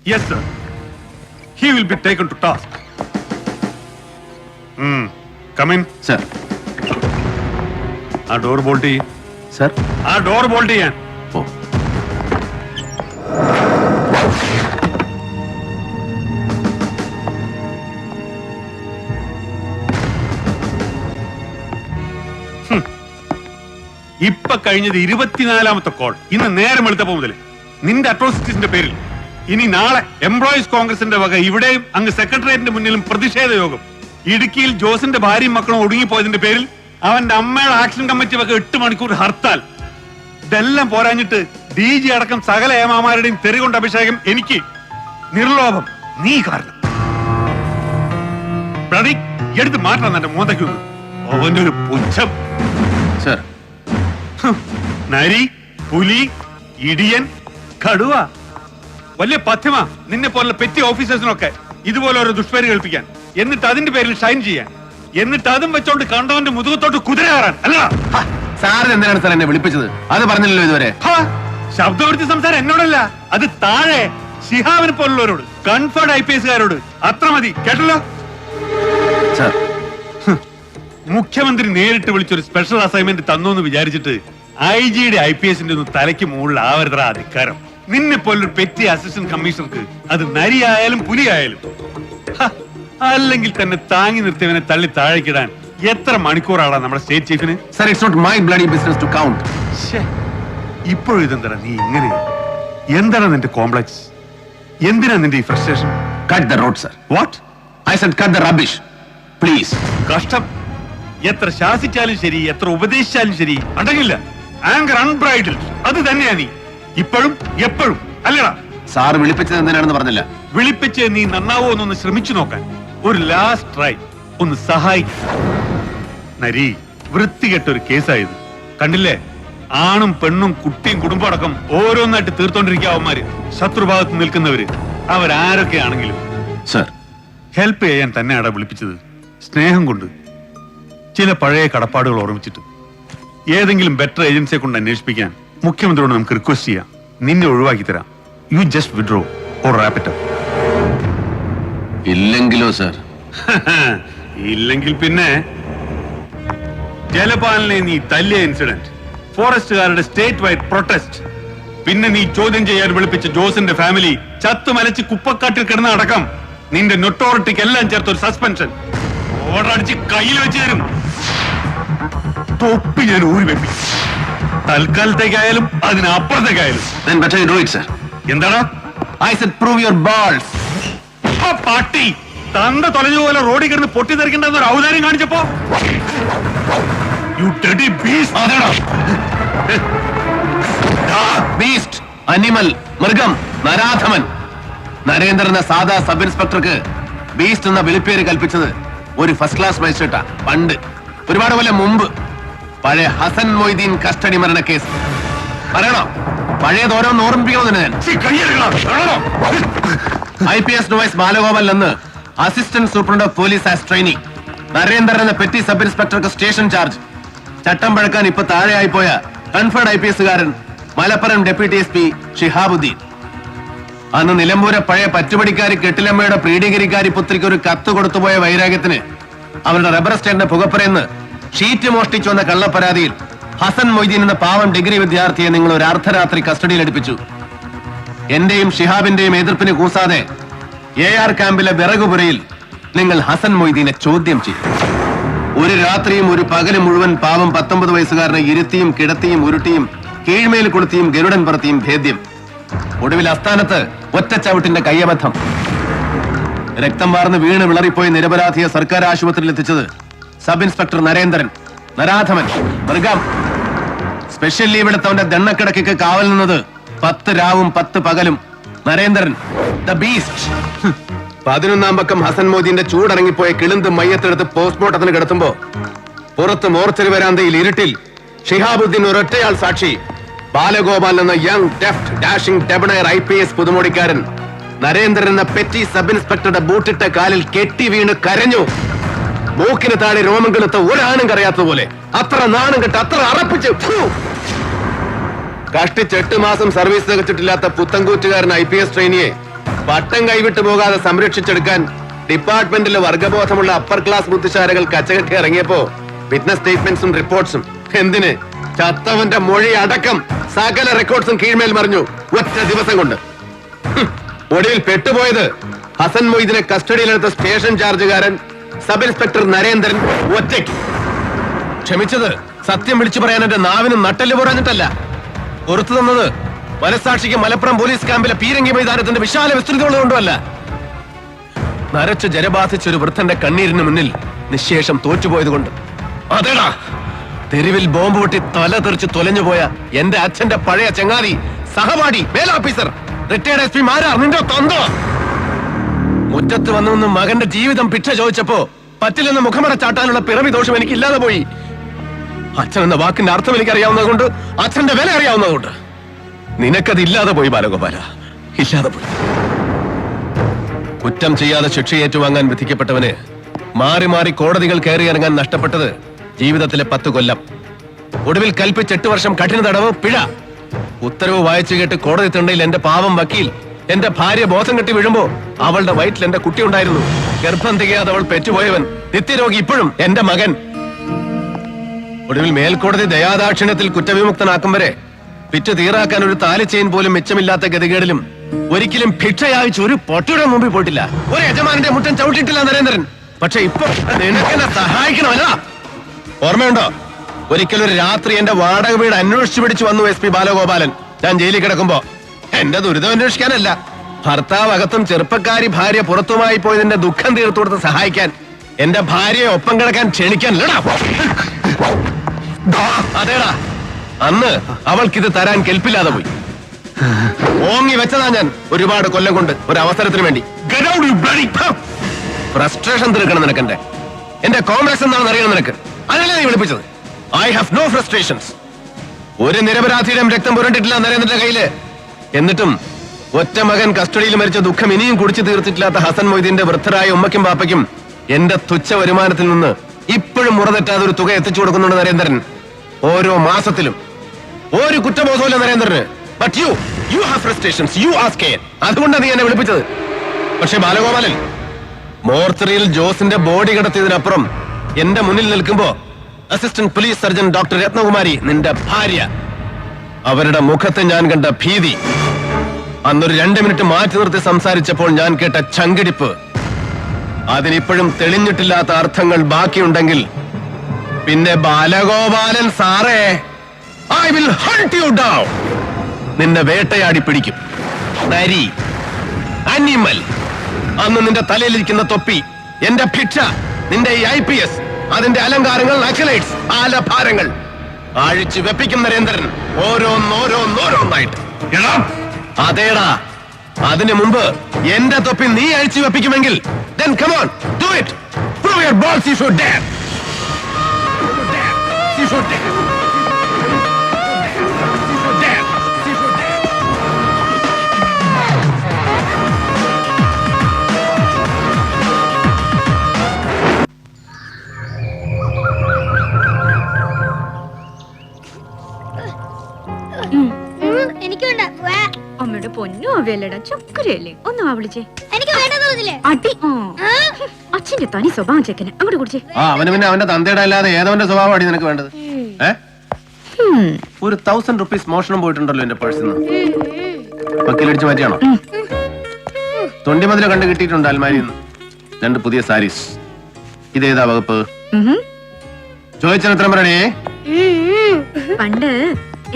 Yes, sir. He will be taken to task. Come in. Sir. ആ door bolt ചെയ്യും. Sir. ആ door bolt ചെയ്യാൻ. Oh. ഇപ്പൊ കഴിഞ്ഞത് 24ാമത്തെ കോൾ. ഇന്ന് നേരം വെളുത്തപ്പോ മുതൽ നിന്റെ അട്രോസിറ്റീസിന്റെ പേരിൽ ഇനി നാളെ എംപ്ലോയീസ് കോൺഗ്രസിന്റെ വക ഇവിടെയും അങ്ങ് സെക്രട്ടേറിയറ്റിന്റെ മുന്നിലും പ്രതിഷേധ യോഗം. ഇടുക്കിയിൽ ജോസിന്റെ ഭാര്യയും മക്കളും ഒടുങ്ങിപ്പോയതിന്റെ പേരിൽ അവന്റെ അമ്മയുടെ ആക്ഷൻ കമ്മിറ്റി വക 8 മണിക്കൂർ ഹർത്താൽ. ഇതെല്ലാം പോരാഞ്ഞിട്ട് DG അടക്കം സകല ഏമാമാരുടെയും തെറികൊണ്ട് അഭിഷേകം എനിക്ക്. നിർലോഭം നീ കാരണം. പ്രതീക് എടുത്ത് മാറ്റണം എന്റെ മോന്തയ്ക്ക്. അവന്റെ ഒരു പുച്ഛം. Sir. നരി, പുലി, ഇടിയൻ, കടുവ. വലിയ പഥ്യമ നിന്നെ പോലുള്ള പെറ്റി ഓഫീസേഴ്സിനൊക്കെ ഇതുപോലെ ഒരു ദുഷ്പേര് കേൾപ്പിക്കാൻ, എന്നിട്ട് അതിന്റെ പേരിൽ ഷൈൻ ചെയ്യാൻ, എന്നിട്ട് അതും വെച്ചോണ്ട് കണ്ടവന്റെ മുതുകത്തോട്ട് കുതിര കയറാൻ. അല്ല സാറിന് എന്തിനാണ് സാർ എന്നെ വിളിപ്പിച്ചത്? അത് പറഞ്ഞില്ലല്ലോ ഇതുവരെ. ശബ്ദമെടുത്ത സംസാരം എന്നോടല്ല, അത് താഴെ ശിഹാബിനെ പോലുള്ളവരോട്, കൺഫേർഡ് IPS-കാരോട്. അത്ര മതി, കേട്ടല്ലോ. സാർ, മുഖ്യമന്ത്രി നേരിട്ട് വിളിച്ചൊരു സ്പെഷ്യൽ അസൈൻമെന്റ് തന്നു എന്ന് വിചാരിച്ചിട്ട് IG-യുടെ IPS-ന്റെ ഒന്നും തലയ്ക്ക് മുകളിൽ ആവരുതാ അധികാരം. നിന്നെ പോലൊരു പെറ്റി അസിസ്റ്റന്റ് കമ്മീഷണർക്ക് അത് നരിയായാലും പുലിയായാലും. അല്ലെങ്കിൽ തന്നെ താങ്ങി നിർത്തിയവനെ തള്ളി താഴേക്കിടാൻ എത്ര മണിക്കൂറാണ് നമ്മുടെ സ്റ്റേറ്റ് ചീഫിന്? Sir, it's not my bloody business to count. ഇപ്പോഴും ഇതെന്താ നീ ഇങ്ങനെ? എന്താണ് നിന്റെ കോംപ്ലക്സ്? എന്തിനാ നിന്റെ ഈ frustration? Cut the road sir. What? I said cut the rubbish please. കഷ്ടം. എത്ര ശാസിച്ചാലും ശരി, എത്ര ഉപദേശിച്ചാലും ശരി, അടങ്ങില്ല. ആങ്കർ അൺബ്രൈഡൽഡ്. അത് തന്നെയാ നീ ഇപ്പോഴും എപ്പോഴും. അല്ലടാ? സാർ വിളിപ്പിച്ചത് എന്തിനാണെന്ന് പറഞ്ഞില്ല. വിളിപ്പിച്ച് നീ നന്നാവോ എന്നൊന്ന് ശ്രമിച്ചു നോക്കാൻ, ഒരു ലാസ്റ്റ് ട്രൈ, ഒന്ന് സഹായിക്കും. നരി, വൃത്തികെട്ടൊരു കേസായത് കണ്ടില്ലേ? ആണും പെണ്ണും കുട്ടിയും കുടുംബം അടക്കം ഓരോന്നായിട്ട് തീർത്തോണ്ടിരിക്കുക അവന്മാര്. ശത്രുഭാഗത്ത് നിൽക്കുന്നവര് അവരാരൊക്കെയാണെങ്കിലും. സർ, ഹെൽപ്പ് ചെയ്യാൻ തന്നെയാടാ വിളിപ്പിച്ചത്. സ്നേഹം കൊണ്ട്, ചില പഴയ കടപ്പാടുകൾ ഓർമ്മിച്ചിട്ട്. ഏതെങ്കിലും ബെറ്റർ ഏജൻസിയെ കൊണ്ട് അന്വേഷിപ്പിക്കാൻ മുഖ്യമന്ത്രിയോട് നമുക്ക് റിക്വസ്റ്റ് ചെയ്യാം. നിന്നെ ഒഴിവാക്കി തരാം. You just withdraw or wrap it up. ഇല്ലെങ്കിലോ സർ? ഇല്ലെങ്കിൽ പിന്നെ ജലപാലിനെ നീ തല്ലിയ ഇൻസിഡന്റ്, ഫോറസ്റ്റുകാരുടെ സ്റ്റേറ്റ് വൈഡ് പ്രൊട്ടസ്റ്റ്, പിന്നെ നീ ചോദ്യം ചെയ്യാൻ വിളിപ്പിച്ച ജോസിന്റെ ഫാമിലി ചത്തുമലച്ച് കുപ്പക്കാട്ടിൽ കിടന്ന അടക്കം, നിന്റെ നൊട്ടോറിറ്റിക്ക് എല്ലാം ചേർത്ത് ഒരു സസ്പെൻഷൻ ഓർഡർ അടിച്ച് കയ്യിൽ വെച്ച് തരും. തൊപ്പി ഞാൻ ഊരി വെപ്പിക്കും. തൽക്കാലത്തേക്കായാലും അതിനപ്പുറത്തേക്കായാലും. എന്താണ്? I said prove your balls. പാട്ടി തന്ത തൊലഞ്ഞ പോലെ റോഡിൽ കിടന്ന് പൊട്ടിത്തെറിക്കേണ്ടെന്ന് ഒരു ഔദാര്യം കാണിച്ചപ്പോ യു ഡെഡി ബീസ്റ്റ്. ബീസ്റ്റ്, അനിമൽ, മൃഗം, നരാധമൻ. നരേന്ദ്രൻ സാധാ സബ് ഇൻസ്പെക്ടർക്ക് ബീസ്റ്റ് എന്ന വിളിപ്പേര് കൽപ്പിച്ചത് ഒരു ഫസ്റ്റ് ക്ലാസ് മജിസ്ട്രേറ്റാ. പണ്ട്, ഒരുപാട് കൊല്ലം മുമ്പ്, പഴയ ഹസൻ മൊയ്തീൻ കസ്റ്റഡി മരണ കേസ്. പറയണോ? പഴയത് ഓരോന്ന് ഓർമ്മിപ്പിക്കണമെന്ന് ഞാൻ. IPS നോവൈസ് ബാലഗോപാൽ എന്ന് assistant superintendent of police as trainee. Narendran എന്ന പെറ്റി സബ് ഇൻസ്പെക്ടർക്ക് സ്റ്റേഷൻ ചാർജ്. ചട്ടം പഴക്കാൻ ഇപ്പൊ താഴെയായിപ്പോയ കൺഫേർഡ് IPS-കാരൻ മലപ്പുറം ഡെപ്യൂട്ടി SP ഷിഹാബുദ്ദീൻ. അന്ന് നിലമ്പൂരെ പഴയ പറ്റുപടിക്കാരി കെട്ടിലമ്മയുടെ പ്രീഡിഗിരിക്കാരി പുത്രിക്ക് ഒരു കത്ത് കൊടുത്തുപോയ വൈരാഗ്യത്തിന് അവരുടെ റബ്ബർ സ്റ്റേറ്റിന്റെ പുകപ്പുറയെന്ന് ഷീറ്റ് മോഷ്ടിച്ചു വന്ന കള്ളപ്പരാതിയിൽ ഹസൻ മൊയ്തീൻ എന്ന പാവം ഡിഗ്രി വിദ്യാർത്ഥിയെ നിങ്ങൾ ഒരു അർദ്ധരാത്രി കസ്റ്റഡിയിൽ എടുപ്പിച്ചു. എന്റെയും ഷിഹാബിന്റെയും എതിർപ്പിന് കൂസാതെ AR ക്യാമ്പിലെ വിറകുപുരയിൽ നിങ്ങൾ ഹസൻ മൊയ്തീനെ ചോദ്യം ചെയ്തു. ഒരു രാത്രിയും ഒരു പകലും മുഴുവൻ പാവം 19 വയസ്സുകാരനെ ഇരുത്തിയും കിടത്തിയും ഉരുട്ടിയും കീഴ്മേൽ കൊളുത്തിയും ഗരുഡൻ പറത്തിയും ഭേദ്യം. ഒടുവിൽ അസ്ഥാനത്ത് ഒറ്റച്ചവിട്ടിന്റെ കയ്യബദ്ധം. രക്തം വാർന്ന് വീണ് വിളറിപ്പോയി നിരപരാധിയെ സർക്കാർ ആശുപത്രിയിൽ എത്തിച്ചത് സബ് ഇൻസ്പെക്ടർ നരേന്ദ്രൻ, നരാധമൻ, മൃഗം. സ്പെഷ്യൽ ലീവ് എടുത്തവന്റെ ദണ്ണക്കിടക്ക് കാവൽ നിന്നത് 10 രാവും 10 പകലും നരേന്ദ്രൻ, ദ ബീസ്റ്റ്. 11-ാം പക്കം ഹസൻ മോദിന്റെ ചൂടടങ്ങിപ്പോയ കിളിന്ത് മയ്യത്തെടുത്ത് പോസ്റ്റ്മോർട്ടത്തിന് കിടത്തുമ്പോ പുറത്ത് മോർച്ചറി വരാന്തയിൽ ഇരുട്ടിൽ ഷിഹാബുദ്ദീൻ ഒരൊറ്റയാൾ സാക്ഷി, ബാലഗോപാൽ എന്ന young deft dashing debonair IPS പുതുമോടിക്കാരൻ നരേന്ദ്രൻ എന്ന പെറ്റി സബ് ഇൻസ്പെക്ടറുടെ ബൂട്ടിട്ട കാലിൽ കെട്ടി വീണ് കരഞ്ഞു. മൂക്കിന് താഴെ രോമം കെളുത്ത ഒരാണും കരയാത്ത പോലെ. അത്ര നാണം കെട്ട്, അത്ര അറപ്പിച്ച്. കഷ്ടിച്ച് 8 മാസം സർവീസ് തികച്ചിട്ടില്ലാത്ത പുത്തൻകൂറ്റുകാരൻ IPS ട്രെയിനിയെ പട്ടം കൈവിട്ടു പോകാതെ സംരക്ഷിച്ചെടുക്കാൻ ഡിപ്പാർട്ട്മെന്റിലെ വർഗബോധമുള്ള അപ്പർ ക്ലാസ് ബുദ്ധിശാലകൾ കച്ചകെട്ടി ഇറങ്ങിയപ്പോ വിറ്റ്നസ് സ്റ്റേറ്റ്മെന്റ്സും റിപ്പോർട്ട്സും എന്തിന് ചത്തവന്റെ മൊഴി അടക്കം സകല റെക്കോർഡ്സും കീഴ്മേൽ മറിഞ്ഞു ഒറ്റ ദിവസം കൊണ്ട്. ഒടുവിൽ പെട്ടുപോയത് ഹസൻ മൊയ്ദിനെ കസ്റ്റഡിയിലെടുത്ത സ്റ്റേഷൻ ചാർജുകാരൻ സബ് ഇൻസ്പെക്ടർ നരേന്ദ്രൻ ഒറ്റയ്ക്ക്. ക്ഷമിച്ചത് സത്യം വിളിച്ചു പറയാൻ എന്റെ നാവിന് നട്ടല് പോരാഞ്ഞിട്ടല്ല, പുറത്തു തന്നത് മനസാക്ഷിക്ക് മലപ്പുറം പോലീസ് ക്യാമ്പിലെ പീരങ്കി മൈതാനത്തിന്റെ വിശാല വിസ്തൃതികളുകൊണ്ടുമല്ല. നരച്ച് ജലബാധിച്ച ഒരു വൃദ്ധന്റെ കണ്ണീരിന് മുന്നിൽ നിശേഷം തോറ്റുപോയത് കൊണ്ട്. അതേടാ, തെരുവിൽ ബോംബ് പൊട്ടി തല തെറിച്ച് തൊലഞ്ഞുപോയ എന്റെ അച്ഛന്റെ പഴയ ചങ്ങാതി, സഹപാഠി, മേലാഫീസർ, റിട്ടയർഡ് SP മാരാർ നിന്റെ തന്ത മുറ്റത്ത് വന്നു മകന്റെ ജീവിതം ഭിക്ഷ ചോദിച്ചപ്പോ പറ്റില്ലെന്ന് മുഖമട ചാട്ടാനുള്ള പിറവി ദോഷം എനിക്ക് ഇല്ലാതെ പോയി. അച്ഛൻ എന്ന വാക്കിന്റെ അർത്ഥം എനിക്ക് അറിയാവുന്നതുകൊണ്ട്, അച്ഛന്റെ വില അറിയാവുന്നതുകൊണ്ട്. നിനക്കത് ഇല്ലാതെ പോയി ബാലഗോപാല, ഇല്ലാതെ പോയി. കുറ്റം ചെയ്യാതെ ശിക്ഷ ഏറ്റുവാങ്ങാൻ വിധിക്കപ്പെട്ടവന് മാറി മാറി കോടതികൾ കയറി ഇറങ്ങാൻ നഷ്ടപ്പെട്ടത് ജീവിതത്തിലെ 10 കൊല്ലം. ഒടുവിൽ കൽപ്പിച്ച് 8 വർഷം കഠിന തടവ്, പിഴ. ഉത്തരവ് വായിച്ചു കേട്ട് കോടതി തിണ്ണയിൽ എന്റെ പാവം വക്കീൽ എന്റെ ഭാര്യ ബോധം കെട്ടി വീഴുമ്പോ അവളുടെ വയറ്റിൽ എന്റെ കുട്ടി ഉണ്ടായിരുന്നു. ഗർഭം തികയാതെ അവൾ പെറ്റുപോയവൻ, നിത്യരോഗി, ഇപ്പോഴും എന്റെ മകൻ. ഒടുവിൽ മേൽക്കോടതി ദയാദാക്ഷിണ്യത്തിൽ കുറ്റവിമുക്തനാക്കും വരെ പിറ്റ് തീറാക്കാൻ ഒരു താലി ചെയിൻ പോലും മിച്ചമില്ലാത്ത ഗതികേടിലും ഒരിക്കലും ഭിക്ഷയായിച്ച് ഒരു പൊട്ടിയുടെ മുമ്പിൽ പോയിട്ടില്ല, ഒരു യജമാനന്റെ മുറ്റം ചവിട്ടിയിട്ടില്ല നരേന്ദ്രൻ. പക്ഷെ ഇപ്പൊ നിനക്കെന്നെ സഹായിക്കണമല്ല. ഓർമ്മയുണ്ടോ, ഒരിക്കലൊരു രാത്രി എന്റെ വാടക വീട് അന്വേഷിച്ചു പിടിച്ചു വന്നു SP ബാലഗോപാലൻ. ഞാൻ ജയിലിൽ കിടക്കുമ്പോ എന്റെ ദുരിതം അന്വേഷിക്കാനല്ല, ഭർത്താവ് അകത്തും ചെറുപ്പക്കാരി ഭാര്യ പുറത്തുമായി പോയതിന്റെ ദുഃഖം തീർത്തു കൊടുത്ത് സഹായിക്കാൻ, എന്റെ ഭാര്യയെ ഒപ്പം കിടക്കാൻ ക്ഷണിക്കാൻ. അതേടാ, അന്ന് അവൾക്കിത് തരാൻ കെൽപ്പില്ലാതെ പോയി. ഓങ്ങി വെച്ചതാ ഞാൻ ഒരുപാട് കൊല്ലം കൊണ്ട് ഒരു അവസരത്തിന് വേണ്ടി. ഫ്രസ്ട്രേഷൻ തീർക്കണം നിനക്കെന്റെ. എന്റെ കോംപ്ലക്സ് എന്താണെന്ന് അറിയണം നിനക്ക്. അതല്ലേ നീ വിളിപ്പിച്ചത്. I have no frustrations. ഒരു നിരപരാധിയുടെയും രക്തം പുരണ്ടിട്ടില്ല നരേന്ദ്രന്റെ കയ്യില്. എന്നിട്ടും ഒറ്റ മകൻ കസ്റ്റഡിയിൽ മരിച്ച ദുഃഖം ഇനിയും കുടിച്ചു തീർത്തിട്ടില്ലാത്ത ഹസൻ മൊയ്തീന്റെ വൃദ്ധരായ ഉമ്മയ്ക്കും പാപ്പയ്ക്കും എന്റെ തുച്ഛ വരുമാനത്തിൽ നിന്ന് ഇപ്പോഴും മുറതെറ്റാതെ ഒരു തുക എത്തിച്ചു കൊടുക്കുന്നുണ്ട് നരേന്ദ്രൻ. ഓരോ മാസത്തിലും ഒരു കുറ്റബോധമില്ല നരേന്ദ്രന്. But you have frustrations, you ask care. അതുകൊണ്ടാണ് നീ എന്നെ വിളിപ്പിച്ചത്. പക്ഷെ ബാലഗോപാലൻ, മോർച്ചറിയിൽ ജോസിന്റെ ബോഡി കിടത്തിയതിനപ്പുറം എന്റെ മുന്നിൽ നിൽക്കുമ്പോ assistant police surgeon doctor Ratnakumari, നിന്റെ ഭാര്യ, അവരുടെ മുഖത്ത് ഞാൻ കണ്ട ഭീതി, അന്നൊരു 2 മിനിറ്റ് മാറ്റി നിർത്തി സംസാരിച്ചപ്പോൾ ഞാൻ കേട്ട ചങ്കിടിപ്പ്, അതിനിപ്പോഴും തെളിഞ്ഞിട്ടില്ലാത്ത അർത്ഥങ്ങൾ ബാക്കിയുണ്ടെങ്കിൽ പിന്നെ ബാലഗോപാലൻ സാറേ, I will hunt you down. നിന്നെ വേട്ടയാടി പിടിക്കും. നരി, അനിമൽ. അന്ന് നിന്റെ തലയിലിരിക്കുന്ന തൊപ്പി, എന്റെ ഭിക്ഷ, നിന്റെ ഈ IPS, അതിന്റെ അലങ്കാരങ്ങൾ, അക്സലേറ്റ്സ്, ആലഭാരങ്ങൾ അഴിച്ചു വെപ്പിക്കും നരേന്ദ്രൻ, ഓരോന്നോരോന്നോരോന്നായിട്ട്. അതേടാ, അതിനു മുമ്പ് എന്റെ തൊപ്പി നീ അഴിച്ചു വെപ്പിക്കുമെങ്കിൽ then come on, do it. Prove your balls, you should dare. You should dare. അമ്മയുടെ പൊന്നു അവയല്ലടാ, ചുക്കരയല്ലേ. ഒന്നും വിളിച്ചേ. എനിക്ക് അടി. അച്ഛന്റെ തനി സ്വഭാവം ചെക്കന് അങ്ങോട്ട് കുടിച്ചേ. അവന് പിന്നെ അവന്റെ തന്തയുടെ അല്ലാതെ ഏതവന്റെ സ്വഭാവം അടി നിനക്ക് വേണ്ടത്? ഒരു 1000 rupees മോഷണം പോയിട്ടുണ്ടല്ലോ എന്റെ പേഴ്സിൽ നിന്ന്. വക്കീലടിച്ച് മാറ്റിയാണോ? തൊണ്ടിമതില കണ്ടു കിട്ടിയിട്ടുണ്ട് അൽമാരിയിൽ നിന്ന് 2 പുതിയ സാരീസ്. ഇതേതാ വകുപ്പ്? ചോദിച്ചാൽ എത്ര പറയണേ? പണ്ട്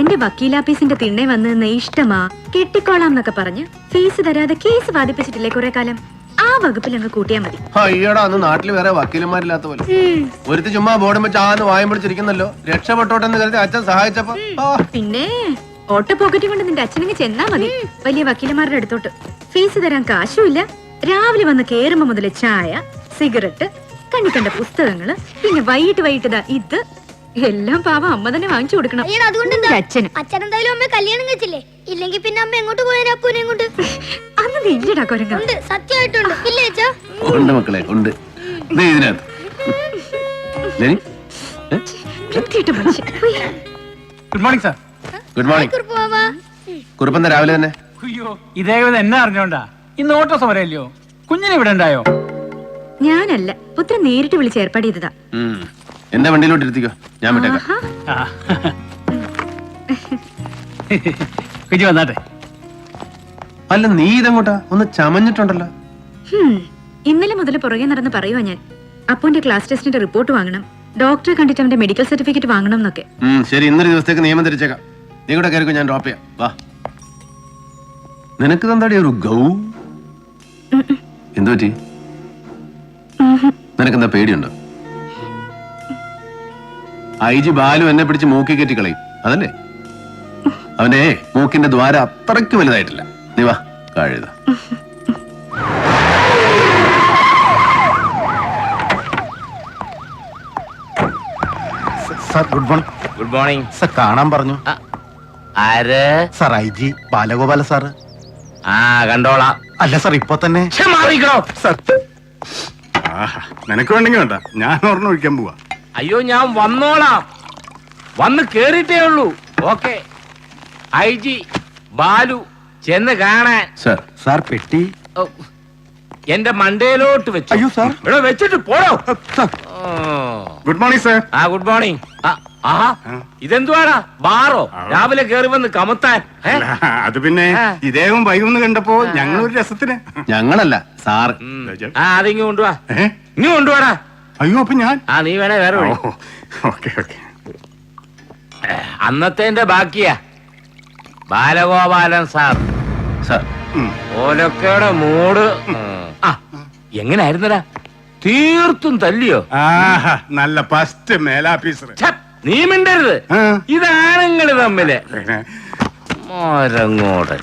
എന്റെ വക്കീലാപ്പീസിന്റെ തിണ്ണെ വന്ന് നിന്ന് ഇഷ്ടമാ കെട്ടിക്കോളാം എന്നൊക്കെ പറഞ്ഞ് ഫീസ് തരാതെ കേസ് വാദിപ്പിച്ചിട്ടില്ലേ കുറെ കാലം. ആ വകുപ്പിൽ അങ്ങ് കൂട്ടിയാ മതി. അയ്യടാ, അന്ന് നാട്ടിൽ വേറെ വക്കീലന്മാരില്ലാത്ത പോലെ ഒരുത്തി ചുമ്മാ ബോർഡും വെച്ച് ആന്ന് വായം പിടിച്ചിരിക്കുന്നല്ലോ. രക്ഷപ്പെട്ടോട്ടെന്ന് കരുതി അച്ഛൻ സഹായിച്ചപ്പോ പിന്നെ ഓട്ടോ പോക്കറ്റും കൊണ്ട് നിന്റെ അച്ഛനങ്ങ് ചെന്നാ മതി വലിയ വക്കീലന്മാരുടെ അടുത്തോട്ട്. ഫീസ് തരാൻ കാശുമില്ല. രാവിലെ വന്ന് കേറുമ്പോ മുതല് ചായ, സിഗരറ്റ്, കണ്ണിക്കണ്ട പുസ്തകങ്ങള്, പിന്നെ വൈകിട്ട് ഇത് എല്ലാം പാവം അമ്മ തന്നെ വാങ്ങിച്ചു കൊടുക്കണം. അച്ഛൻ എന്തായാലും അമ്മ കല്യാണം കഴിച്ചില്ലേ? ഇല്ലെങ്കിൽ പിന്നെ അമ്മ എങ്ങോട്ട് പോയാലും അപ്പൂനെ കൊണ്ട് അന്ന് ഇല്ലടാ കൊരങ്ങ. സത്യമായിട്ടുണ്ട്. ഇല്ലേ അച്ഛാ? ഉണ്ട് മക്കളെ, ഉണ്ട്. ഇതിനകത്ത് good morning sir. Good morning. കുറുപ്പന്ത രാവിലെ തന്നെ അയ്യോ, ഇതേ എന്നാ അറിഞ്ഞോണ്ടാ ഇന്ന് ഓട്ടോ സമരമല്ലയോ? കുഞ്ഞിനെ ഇവിടെ ഉണ്ടായോ? ഞാനല്ല, പുത്രൻ നേരിട്ട് വിളിച്ച് ഏർപ്പാട് ചെയ്തതാ. എന്റെ വണ്ടിയിലോട്ട് ഇരുത്തിക്കോ, ഞാൻ വിട്ടേക്കാം. ആഹാ. ആ. കുഞ്ഞു വന്നാട്ടെ. അല്ല, നീ ഇതെങ്ങോട്ടാ? ഒന്ന് ചമഞ്ഞിട്ടുണ്ടല്ലോ. ഇന്നലെ മുതൽ പുറകെ നടന്ന് പറയുവാ ഞാൻ. അപ്പുന്റെ ക്ലാസ് ടെസ്റ്റിന്റെ റിപ്പോർട്ട് വാങ്ങണം, ഡോക്ടറെ കണ്ടിട്ട് അവന്റെ മെഡിക്കൽ സർട്ടിഫിക്കറ്റ് വാങ്ങണം എന്നൊക്കെ. ശരി, ഇന്നൊരു ദിവസത്തേക്ക് നിയമം തിരിച്ചേക്കാം. നീ കൂടെ കയറിക്കോ, ഞാൻ ഡ്രോപ്പ് ചെയ്യാം. വാ. നിനക്ക് തന്താടി ഒരു ഗൗ? എന്തു പറ്റി? നിനക്കെന്താ പേടിയുണ്ടോ? ഐജി ബാലു എന്നെ പിടിച്ച് മൂക്കി കയറ്റി കളയും, അതല്ലേ? അവനെ മൂക്കിന്റെ ദ്വാരം അത്രയ്ക്ക് വലുതായിട്ടില്ല. നീ വാ, കഴുത. Sir good morning. Good morning. Sir കാണാൻ പറഞ്ഞു. ആര്? Sir I G Balagopala sir. ആ കണ്ടോളാം. അല്ല സർ, ഇപ്പൊ തന്നെ. മാറിക്കണോ? സർ നിനക്ക് വേണ്ടെങ്കിൽ വേണ്ട, ഞാൻ ഓർമ്മ ഒഴിക്കാൻ പോവാ. അയ്യോ, ഞാൻ വന്നോളാം. വന്ന് കേറിയിട്ടേ ഉള്ളൂ. ഓക്കെ. ഐ ജി ബാലു ചെന്ന് കാണാൻ. സർ, സാർ പെട്ടി. ഓ, എന്റെ മണ്ടയിലോട്ട് വെച്ചു. അയ്യോ സാർ. ഇവിടെ വെച്ചിട്ട് പോടോ. Good morning sir. ആ ഗുഡ് മോർണിംഗ്. ഇതെന്തുവാടാ, ബാറോ? രാവിലെ കേറി വന്ന് കമത്താൻ. അത് പിന്നെ ആ. ഇദ്ദേഹം വൈകുന്നു കണ്ടപ്പോ ഞങ്ങളൊരു രസത്തിന്. ഞങ്ങളല്ല സാർ. അതിങ്ങ് കൊണ്ടുവാ. ഏ? ഇങ്ങ് കൊണ്ടുവാടാ. അയ്യോ, അപ്പൊ ഞാൻ. നീ വേണേ വേറെ വഴി. Okay okay. അന്നത്തെ ബാക്കിയാ ബാലഗോപാലൻ സാർ. സാർ, ഓലൊക്കെയുടെ മൂട്. എങ്ങനായിരുന്നടാ? തീർത്തും തല്ലിയോ? ആഹാ, നല്ല ഫസ്റ്റ് മേലാഫീസർ. ഛ, നീ മിണ്ടരുത്. ആ. ഇതാണുങ്ങള് തമ്മില്. മോരങ്ങോട്.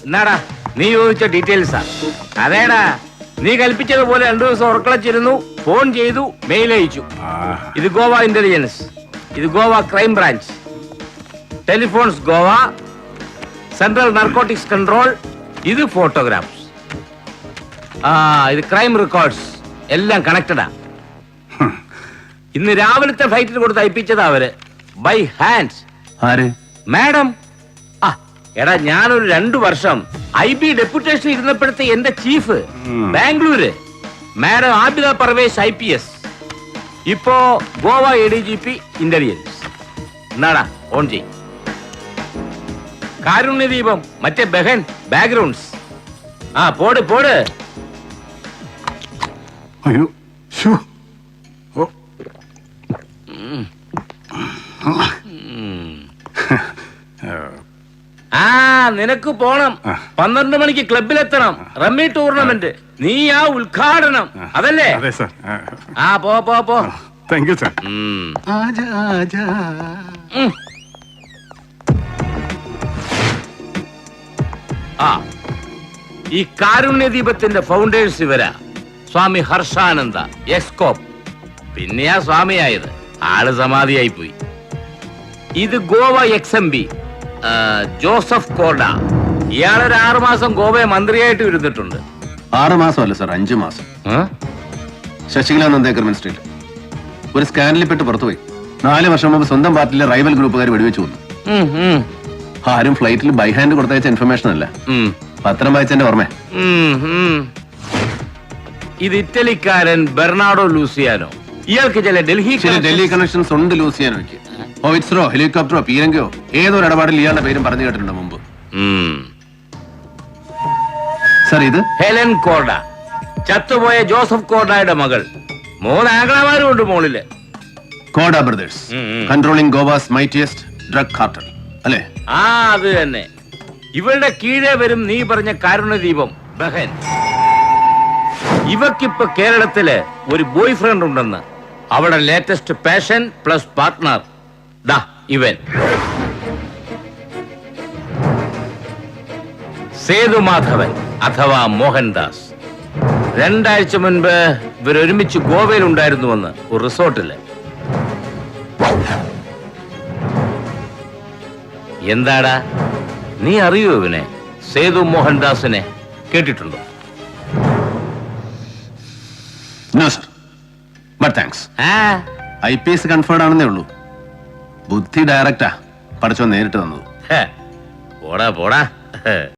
എന്നാടാ നീ ചോദിച്ച ഡീറ്റെയിൽസാ? അതേടാ, നീ കൽപ്പിച്ചതുപോലെ 2 ദിവസം ഉറക്കളച്ചിരുന്നു, ഫോൺ ചെയ്തു, മെയിൽ അയച്ചു. ഇത് ഗോവ ഇന്റലിജൻസ്, ഇത് Goa crime branch, telephones Goa, central narcotics control, ഇത് ഫോട്ടോഗ്രാഫ്സ്, ഇത് ക്രൈം റെക്കോർഡ്സ്, എല്ലാം കണക്റ്റഡാ. ഇന്ന് രാവിലത്തെ ഫ്ലൈറ്റിൽ കൊടുത്ത് അയപ്പിച്ചതാ അവര്, ബൈ ഹാൻഡ്. ആര്? മാഡം. എടാ, ഞാനൊരു 2 വർഷം IB ഡെപ്യൂട്ടേഷൻ ഇരുന്നപ്പോഴത്തെ എന്റെ chief Bangalore madam Abida Parvez IPS, ഇപ്പോ ഗോവ ADGP ഇന്റലിജൻസ്. എന്നാടാ ഓൺ ചെയ്. കാരുണ്യദീപം, മറ്റേ ബഹൻ ബാക്ക്ഗ്രൗണ്ട്സ്. പോട് പോട്. അയ്യോ ശോ. ഓ. നിനക്ക് പോണം. 12 മണിക്ക് ക്ലബിലെത്തണം. റമ്മി ടൂർണമെന്റ്, നീ ഉദ്ഘാടനം, അതല്ലേ? അതെ സർ. പോ പോ പോ. Thank you sir. ആജാ ആജാ. ഈ കാരുണ്യദീപത്തിന്റെ ഫൗണ്ടേഴ്സ് ഇവരാ. സ്വാമി ഹർഷാനന്ദ എസ്കോപ്പ്. പിന്നെയാ സ്വാമിയായത്, ആള് സമാധിയായി പോയി. ഇത് ഗോവ XMB ജോസഫ് കോർഡ. ഇയാളൊരു 6 മാസം ഗോവയെ മന്ത്രിയായിട്ട് ഇരുന്നിട്ടുണ്ട്. 6 മാസമല്ല സാർ, 5 മാസം. ശശികല നന്ദേക്കർ സ്ട്രീറ്റ് ഒരു സ്കാനിൽ പെട്ട് പുറത്തുപോയി. 4 വർഷം മുമ്പ് സ്വന്തം പാർട്ടിയിലെ റൈവൽ ഗ്രൂപ്പുകാർ വെടിവെച്ചു കൊന്നു. ആരും ഫ്ലൈറ്റിൽ ബൈ ഹാൻഡ് കൊടുത്തയച്ച ഇൻഫർമേഷൻ അല്ല, പത്രം വായിച്ചെന്റെ ഓർമ്മ. ഇത് ഇറ്റലിക്കാരൻ ബെർണാഡോ ലൂസിയാനോ. ഇയാൾക്ക് ചില ഡൽഹി കണക്ഷൻസ് ഉണ്ട് ലൂസിയാനോയ്ക്ക്. ഹോവിറ്റ്സറോ ഹെലികോപ്റ്ററോ പീരങ്കിയോ ഏതൊരു ഇടപാടിൽ ഇയാളുടെ പേരും പറഞ്ഞു കേട്ടിട്ടുണ്ട് മുമ്പ്. സാർ, ഇത് ഹെലൻ കോർഡ, ചത്തുപോയ ജോസഫ് കോർഡയുടെ മകൾ. 3 ആംഗ്ലമാരും ഉണ്ട് മോളില്. Corda brothers, controlling Goa's mightiest drug cartel, അല്ലേ? അത് തന്നെ. ഇവളുടെ കീഴേ വരും നീ പറഞ്ഞ കാരുണ്യദീപം ബഹൻ. ഇവക്കിപ്പോ കേരളത്തില് ഒരു ബോയ് ഫ്രണ്ട് ഉണ്ടെന്ന്. അവിടെ ലേറ്റസ്റ്റ് പാഷൻ പ്ലസ് പാർട്ട്ണർ ദാ ഇവൻ സേതുമാധവൻ അഥവാ മോഹൻദാസ്. 2 ആഴ്ച മുൻപ് ഇവരൊരുമിച്ച് ഗോവയിൽ ഉണ്ടായിരുന്നുവെന്ന് ഒരു റിസോർട്ടില്. എന്താടാ, നീ അറിയോ ഇവനെ? സേതു മോഹൻദാസിനെ കേട്ടിട്ടുണ്ടോ? No sir, but thanks. IPS conferred ആണെന്നേ ഉള്ളൂ. ബുദ്ധി ഡയറക്റ്റാ പഠിച്ചോ നേരിട്ട് തന്നത്. പോടാ പോടാ.